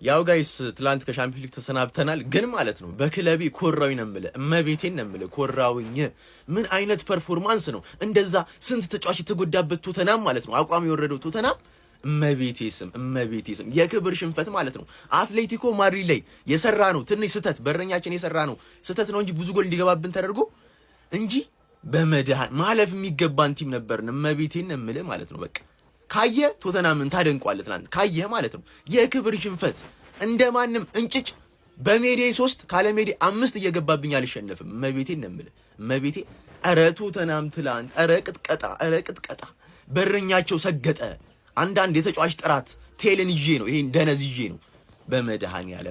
ያው ጋይስ ትላንት ከሻምፒዮንስ ሊግ ተሰናብተናል፣ ግን ማለት ነው በክለቤ ኮራውኝ ነው የምልህ፣ እመቤቴን ነው የምልህ ኮራውኝ። ምን አይነት ፐርፎርማንስ ነው! እንደዛ ስንት ተጫዋች የተጎዳበት ቶተናም ማለት ነው አቋም የወረደው ቶተናም እመቤቴ ስም የክብር ሽንፈት ማለት ነው። አትሌቲኮ ማድሪድ ላይ የሰራ ነው ትንሽ ስህተት፣ በረኛችን የሰራ ነው ስህተት ነው እንጂ ብዙ ጎል እንዲገባብን ተደርጎ እንጂ በመድሃን ማለፍ የሚገባን ቲም ነበርን። እመቤቴን ነው የምልህ ማለት ነው። በቃ ካየ ቶተናምን ታደንቋለህ። ትናንት ካየ ማለት ነው የክብር ሽንፈት እንደማንም እንጭጭ በሜዲ 3 ካለ ሜዲ 5 እየገባብኝ አልሸነፍም። እመቤቴን ነው የምልህ እመቤቴ። ኧረ ቶተናም ትላንት ኧረ ቅጥቀጣ በረኛቸው ሰገጠ። አንዳንድ የተጫዋች ጥራት ቴልን ይዤ ነው ይሄን ደነዝ ይዤ ነው በመድሃን ያለ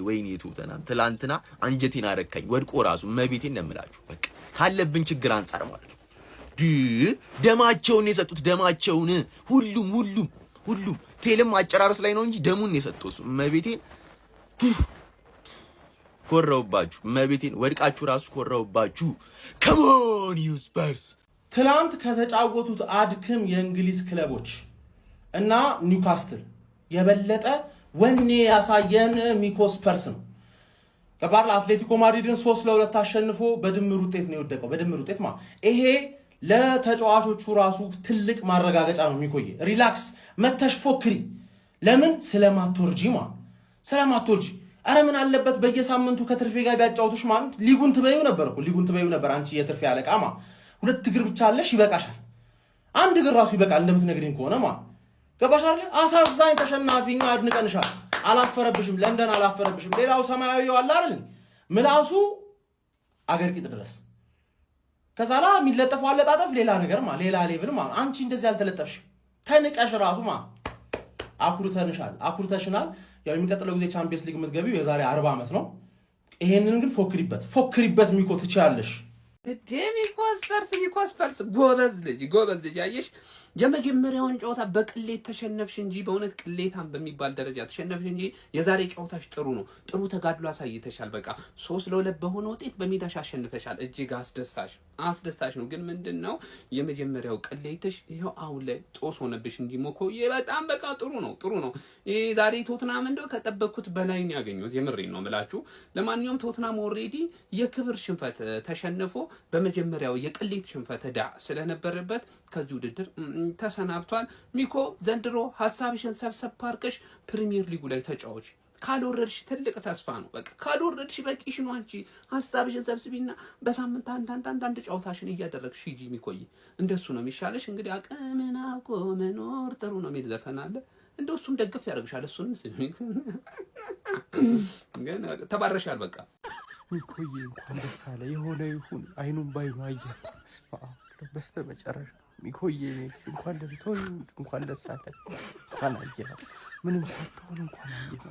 ወይኔ ቶተናም ትላንትና አንጀቴን አረካኝ ወድቆ ራሱ እመቤቴን ነው የምላችሁ። በቃ ካለብን ችግር አንፃር ማለት ነው ደማቸውን የሰጡት ደማቸውን ሁሉም ቴልም አጨራረስ ላይ ነው እንጂ ደሙን የሰጡት እመቤቴን ኮራውባችሁ። እመቤቴን ወድቃችሁ ራሱ ኮራውባችሁ። ካሞን ዩ ስፐርስ። ትላንት ከተጫወቱት አድክም የእንግሊዝ ክለቦች እና ኒውካስትል የበለጠ ወኔ ያሳየን ሚኮ ስፐርስ ነው። ከባርላ አትሌቲኮ ማድሪድን 3-2 አሸንፎ በድምር ውጤት ነው የወደቀው። በድምር ውጤት ይሄ ለተጫዋቾቹ ራሱ ትልቅ ማረጋገጫ ነው። የሚቆይ ሪላክስ መተሽ ፎክሪ። ለምን ስለማትወርጂ ስለማትወርጂ። አረ ምን አለበት በየሳምንቱ ከትርፌ ጋር ቢያጫውቱሽ ማለት ሊጉን ትበይው ነበር አንቺ የትርፌ አለቃ 2 እግር ብቻ አለሽ ይበቃሻል። 1 እግር ራሱ ይበቃል እንደምትነግሪኝ ከሆነ ገባሻል። አሳዛኝ ተሸናፊኛ አድንቀንሻል። አላፈረብሽም፣ ለንደን አላፈረብሽም። ሌላው ሰማያዊው አለ አይደል ምላሱ አገር ቂጥ ድረስ ከዛላ የሚለጠፈው አለጣጠፍ ሌላ ነገር ሌላ ሌቭል አንቺ እንደዚህ አልተለጠፍሽ። ተንቀሽ ራሱ አኩርተሽናል። ያው የሚቀጥለው ጊዜ ቻምፒየንስ ሊግ የምትገቢው የዛሬ 40 ዓመት ነው። ይሄንን ግን ፎክሪበት ሚኮ ትችያለሽ። ሚኮ ስፐርስ ጎበዝ ልጅ አየሽ። የመጀመሪያውን ጨዋታ በቅሌት ተሸነፍሽ እንጂ በእውነት ቅሌታም በሚባል ደረጃ ተሸነፍሽ እንጂ የዛሬ ጨዋታሽ ጥሩ ነው። ጥሩ ተጋድሎ አሳይተሻል። በቃ 3-2 በሆነ ውጤት በሜዳሽ አሸንፈሻል። እጅግ አስደሳች ነው። ግን ምንድነው የመጀመሪያው ቅሌትሽ ይሄው አሁን ላይ ጦስ ሆነብሽ እንጂ ሞኮዬ በጣም በቃ ጥሩ ነው። ይሄ ዛሬ ቶትናም እንደው ከጠበቅኩት በላይ ነው ያገኙት። የምሬን ነው የምላችሁ። ለማንኛውም ቶትናም ኦልሬዲ የክብር ሽንፈት ተሸንፎ በመጀመሪያው የቅሌት ሽንፈት ዕዳ ስለነበረበት ከዚህ ውድድር ተሰናብቷል። ሚኮ ዘንድሮ ሐሳብሽን ሰብሰብ አድርገሽ ፕሪሚየር ሊጉ ላይ ተጫወች። ካልወረድሽ ትልቅ ተስፋ ነው። በቃ ካልወረድሽ በቂሽ ነው። አንቺ ሐሳብሽን ሰብስቢና በሳምንት አንዳንድ ጨዋታሽን እያደረግሽ ሂጂ። ሚኮይ እንደሱ ነው የሚሻለሽ። እንግዲህ አቅምን አውቆ መኖር ጥሩ ነው የሚል ዘፈን አለ። እንደሱም ደግፍ ያደርግሻል። እሱንም ግን ተባረሻል። በቃ ሚኮይ እንኳን ደስ አለ። የሆነ ይሁን አይኑን ባይኑ አየ በስተመጨረሻ ሚኮይ እንኳን ደስ አለ። እንኳን አየህ ምንም ሳትሆን እንኳን አየህ።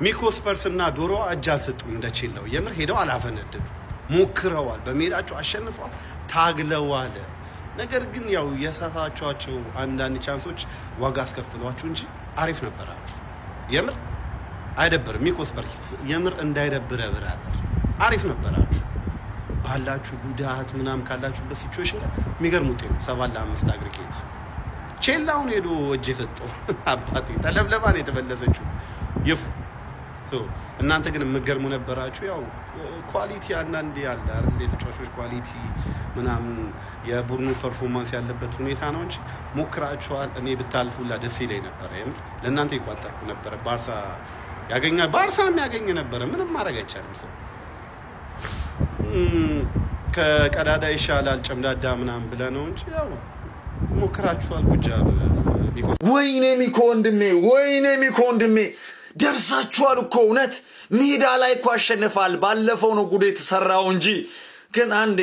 ሚኮ ስፐርስ እና ዶሮ እጅ አልሰጡም እንደቼለው የምር ሄደው አላፈነደዱ ሞክረዋል። በሜዳቸው አሸንፈዋል፣ ታግለዋል። ነገር ግን ያው የሳታቸው አንዳንድ ቻንሶች ዋጋ አስከፍሏችሁ እንጂ አሪፍ ነበራችሁ። የምር አይደብርም። ሚኮ ስፐርስ የምር እንዳይደብረ ብራዘር አሪፍ ነበራችሁ። ባላችሁ ጉዳት ምናምን ካላችሁበት ሲቹዌሽን ጋር የሚገርም ውጤት ነው። 7-5 አግሪጌት ቼላውን ሄዶ እጅ የሰጠው አባቴ ተለብለባን የተመለሰችው እናንተ ግን የምትገርሙ ነበራችሁ። ያው ኳሊቲ አንዳንዴ ያለ አይደል የተጫዋቾች ኳሊቲ ምናምን የቡድኑ ፐርፎርማንስ ያለበት ሁኔታ ነው እንጂ ሞክራችኋል። እኔ ብታልፉላ ደስ ይለኝ ነበር። የምር ለእናንተ ይቋጠርኩ ነበር። ባርሳ የሚያገኝ ነበረ። ምንም ማድረግ አይቻልም። ሰው ከቀዳዳ ይሻላል ጨምዳዳ ምናምን ብለህ ነው እንጂ ያው ሞክራችኋል። ጉጃ ወይኔ ሚኮ ወንድሜ ደርሳችኋል እኮ እውነት ሜዳ ላይ እኮ አሸንፋል። ባለፈው ነው ጉድ የተሰራው እንጂ ግን አንዴ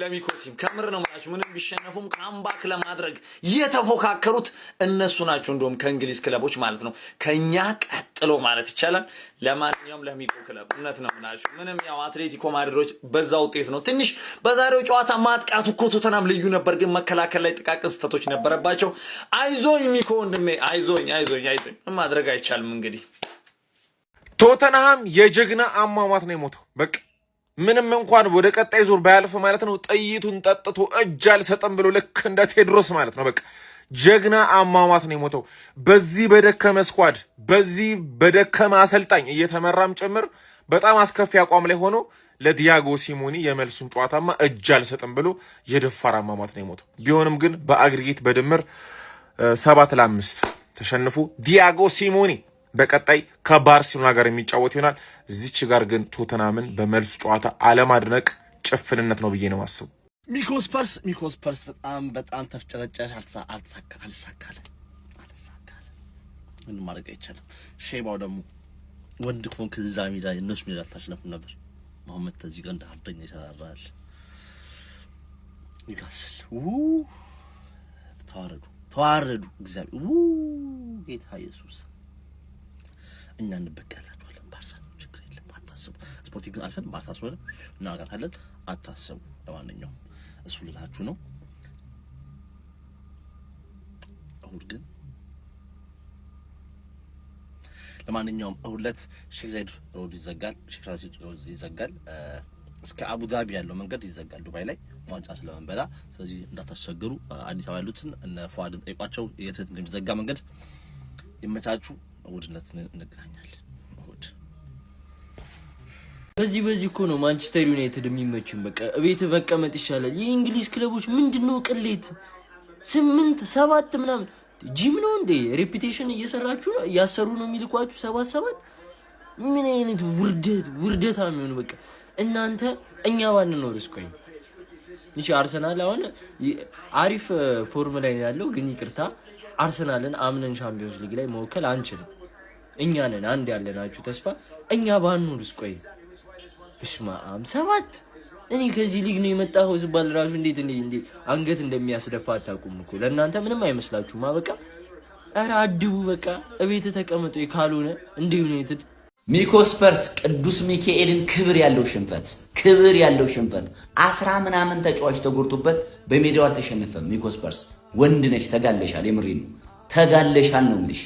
ለሚኮ ቲም ከምር ነው ማለት ምንም ቢሸነፉም ካምባክ ለማድረግ የተፎካከሩት እነሱ ናቸው። እንደውም ከእንግሊዝ ክለቦች ማለት ነው ከኛ ቀጥሎ ማለት ይቻላል። ለማንኛውም ለሚኮ ክለብ እውነት ነው ማለት ምንም ያው አትሌቲኮ ማድሪዶች በዛ ውጤት ነው ትንሽ በዛሬው ጨዋታ ማጥቃቱ እኮ ቶተናም ልዩ ነበር፣ ግን መከላከል ላይ ጥቃቅን ስህተቶች ነበረባቸው። አይዞኝ ሚኮ ወንድሜ አይዞኝ ማድረግ አይቻልም። እንግዲህ ቶተንሃም የጀግና አሟሟት ነው የሞተው። በቃ ምንም እንኳን ወደ ቀጣይ ዙር ባያልፍ ማለት ነው ጥይቱን ጠጥቶ እጅ አልሰጥም ብሎ ልክ እንደ ቴድሮስ ማለት ነው በቃ ጀግና አሟሟት ነው የሞተው። በዚህ በደከመ ስኳድ፣ በዚህ በደከመ አሰልጣኝ እየተመራም ጭምር በጣም አስከፊ አቋም ላይ ሆኖ ለዲያጎ ሲሞኒ የመልሱን ጨዋታማ እጅ አልሰጥም ብሎ የደፋር አሟሟት ነው የሞተው። ቢሆንም ግን በአግሪጌት በድምር 7-5 ተሸንፎ ዲያጎ ሲሞኒ በቀጣይ ከባርሴሎና ጋር የሚጫወት ይሆናል። እዚች ጋር ግን ቶተናምን በመልሱ ጨዋታ አለማድነቅ ጭፍንነት ነው ብዬ ነው ማስቡ። ሚኮስፐርስ በጣም ተፍጨረጨሽ። አልሳካለ ምንም ማድረግ አይቻልም። ሼባው ደግሞ ወንድ ኮንክ እዛ ሜዳ እነሱ ሜዳ ታሸነፉ ነበር። መሐመድ ተዚህ ጋር እንደ አርደኛ ይሰራራል። ኒውካስል ተዋረዱ። እግዚአብሔር ጌታ ኢየሱስ እኛ እንበቀላቸዋለን። ባርሳ ችግር የለም አታስቡ። ስፖርቲንግ ግን አልፈን ባርሳ ስለሆነ እናጋታለን፣ አታስቡ። ለማንኛውም እሱ ልላችሁ ነው። እሁድ ግን ለማንኛውም እሁድ ዕለት ሼክ ዛይድ ሮድ ይዘጋል። እስከ አቡዳቢ ያለው መንገድ ይዘጋል ዱባይ ላይ ዋንጫ ስለመንበላ። ስለዚህ እንዳታስቸግሩ። አዲስ አበባ ያሉትን እነ ፏድን ጠይቋቸው የት እንደሚዘጋ መንገድ ይመቻቹ። እሁድነት እንገናኛለን። እሁድ በዚህ እኮ ነው ማንቸስተር ዩናይትድ የሚመችን። በቃ ቤት መቀመጥ ይሻላል። የእንግሊዝ ክለቦች ምንድነው ቅሌት 8-7 ምናምን ጂም ነው እንዴ? ሬፒቴሽን እየሰራችሁ ነው እያሰሩ ነው የሚልኳችሁ 7-7 ምን አይነት ውርደታ የሚሆን በቃ እናንተ እኛ ባንኖርስ ቆይ እሺ። አርሰናል አሁን አሪፍ ፎርም ላይ ያለው ግን ይቅርታ አርሰናልን አምነን ቻምፒዮንስ ሊግ ላይ መወከል አንችልም። እኛ ነን አንድ ያለናችሁ ተስፋ። እኛ ባንኖርስ ቆይ በስማም 7 እኔ ከዚህ ሊግ ነው የመጣው ዝባል ራሱ እንዴት አንገት እንደሚያስደፋ አታውቁም እኮ። ለእናንተ ምንም አይመስላችሁም። በቃ ኧረ አድቡ በቃ እቤት ተቀመጡ። ካልሆነ እንደ ዩናይትድ ሚኮስፐርስ ቅዱስ ሚካኤልን ክብር ያለው ሽንፈት 10 ምናምን ተጫዋች ተጎድቶበት በሜዳው አልተሸነፈም። ሚኮስፐርስ ወንድ ነሽ፣ ተጋለሻል። የምሬን ነው ተጋለሻል ነው ልሽ።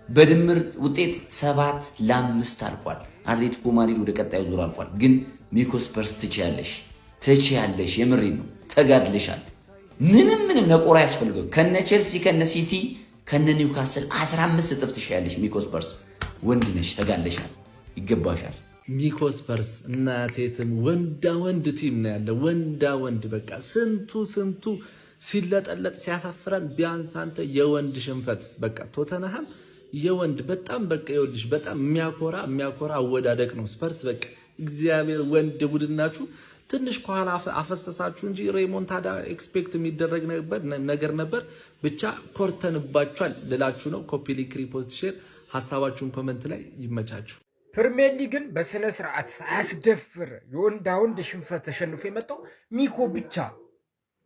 በድምር ውጤት 7-5 አልቋል። አትሌቲኮ ማድሪድ ወደ ቀጣዩ ዙር አልፏል። ግን ሚኮስፐርስ ትችያለሽ። የምሬን ነው ተጋድለሻል። ምንም ነቆራ ያስፈልገው ከነ ቼልሲ ከነ ሲቲ ከነ ኒውካስል 15 እጥፍ ትችያለሽ። ሚኮስፐርስ ወንድ ነሽ፣ ተጋለሻል፣ ይገባሻል። ሚኮስፐርስ እናቴትም ወንድ ቲም ነው ያለ ወንድ በቃ ስንቱ ሲለጠለጥ ሲያሳፍራን። ቢያንስ አንተ የወንድ ሽንፈት በቃ ቶተንሃም የወንድ በጣም በቃ ይወድሽ በጣም የሚያኮራ አወዳደቅ ነው። ስፐርስ በቃ እግዚአብሔር ወንድ ቡድናችሁ ትንሽ ከኋላ አፈሰሳችሁ እንጂ ሬሞንታዳ ኤክስፔክት የሚደረግ ነገር ነበር። ብቻ ኮርተንባችኋል ልላችሁ ነው። ኮፒ ሊንክ፣ ሪፖስት፣ ሼር ሀሳባችሁን ኮመንት ላይ ይመቻችሁ። ፕሪሚየር ሊግን በስነ ስርዓት ሳያስደፍር የወንድ ሽንፈት ተሸንፎ የመጣው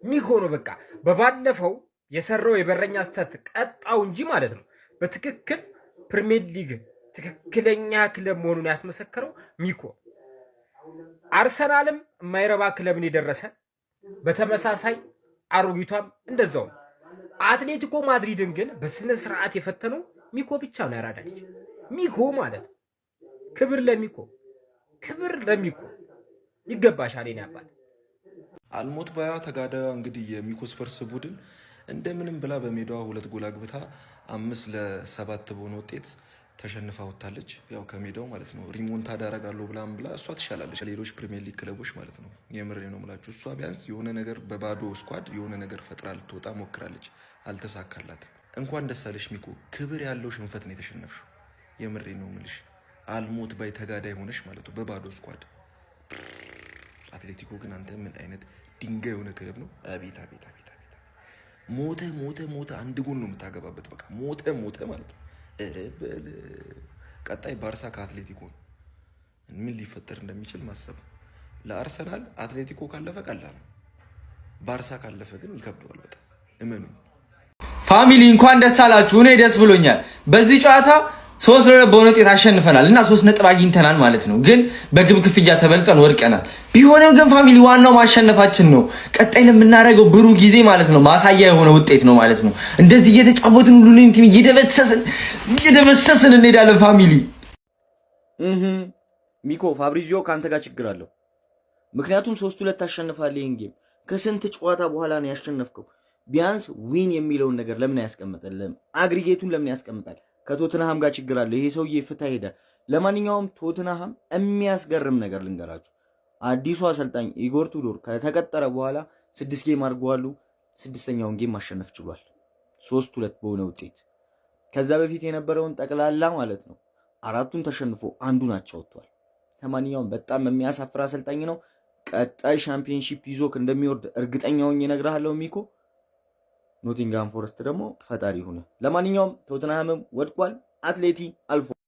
ሚኮ ነው። በቃ በባለፈው የሰራው የበረኛ ስተት ቀጣው እንጂ ማለት ነው። በትክክል ፕሪሚየር ሊግ ትክክለኛ ክለብ መሆኑን ያስመሰከረው ሚኮ። አርሰናልም የማይረባ ክለብን የደረሰ በተመሳሳይ አሮጊቷም እንደዛው። አትሌቲኮ ማድሪድን ግን በስነ ስርዓት የፈተነው ሚኮ ብቻ ነው። ያራዳች ሚኮ ማለት ክብር ለሚኮ ይገባሻል። የኔ አባት አልሞት ባያ ተጋዳዩ እንግዲህ የሚኮስፐርስ ቡድን እንደምንም ብላ በሜዳዋ 2 ጎል አግብታ 5-7 በሆነ ውጤት ተሸንፋ ወጣለች። ያው ከሜዳው ማለት ነው። ሪሞንታዳ አደርጋለሁ ብላ እሷ ትሻላለች ሌሎች ፕሪሚየር ሊግ ክለቦች ማለት ነው። የምሬ ነው የምላችሁ። እሷ ቢያንስ የሆነ ነገር በባዶ ስኳድ የሆነ ነገር ፈጥራ ልትወጣ ሞክራለች፣ አልተሳካላትም። እንኳን ደስ አለሽ ሚኮ፣ ክብር ያለው ሽንፈት ነው የተሸነፍሽው። የምሬ ነው የምልሽ። አልሞት ባይ ተጋዳይ ሆነሽ ማለት ነው በባዶ ስኳድ። አትሌቲኮ ግን አንተ ምን አይነት ድንጋይ የሆነ ክለብ ነው! አቤት ሞተ አንድ ጎል ነው የምታገባበት። በቃ ሞተ ማለት ነው። እረበል ቀጣይ ባርሳ ከአትሌቲኮ ምን ሊፈጠር እንደሚችል ማሰብ። ለአርሰናል አትሌቲኮ ካለፈ ቀላል ነው። ባርሳ ካለፈ ግን ይከብደዋል በጣም እመኑ። ፋሚሊ እንኳን ደስ አላችሁ። እኔ ደስ ብሎኛል። በዚህ ጨዋታ 3-2 በሆነ ውጤት አሸንፈናል እና 3 ነጥብ አግኝተናል ማለት ነው። ግን በግብ ክፍያ ተበልጠን ወድቀናል። ቢሆንም ግን ፋሚሊ ዋናው ማሸነፋችን ነው። ቀጣይ ለምናደርገው ብሩህ ጊዜ ማለት ነው ማሳያ የሆነ ውጤት ነው ማለት ነው። እንደዚህ እየተጫወትን ሁሉንም ቲም እየደመሰስን እንሄዳለን ፋሚሊ። ሚኮ ፋብሪዚዮ ካንተ ጋር ችግር አለው። ምክንያቱም 3-2 አሸንፋለህ። ይሄን ጌም ከስንት ጨዋታ በኋላ ነው ያሸነፍከው። ቢያንስ ዊን የሚለውን ነገር ለምን አያስቀምጥልም? አግሪጌቱን ለምን ያስቀምጣል? ከቶትንሃም ጋር ችግር አለ። ይሄ ሰውዬ ፍትህ ሄደ። ለማንኛውም ቶትንሃም የሚያስገርም ነገር ልንገራችሁ። አዲሱ አሰልጣኝ ኢጎር ቱዶር ከተቀጠረ በኋላ 6 ጌም አድርገዋሉ። 6ኛውን ጌም ማሸነፍ ችሏል፣ 3-2 በሆነ ውጤት። ከዛ በፊት የነበረውን ጠቅላላ ማለት ነው 4ቱን ተሸንፎ አንዱን አቻ ወጥቷል። ለማንኛውም በጣም የሚያሳፍር አሰልጣኝ ነው። ቀጣይ ሻምፒዮንሺፕ ይዞክ እንደሚወርድ እርግጠኛ ሆኜ እነግርሃለሁ ሚኮ። ኖቲንግሃም ፎረስት ደግሞ ፈጣሪ ሆነ። ለማንኛውም ቶትንሃምም ወድቋል፣ አትሌቲ አልፎ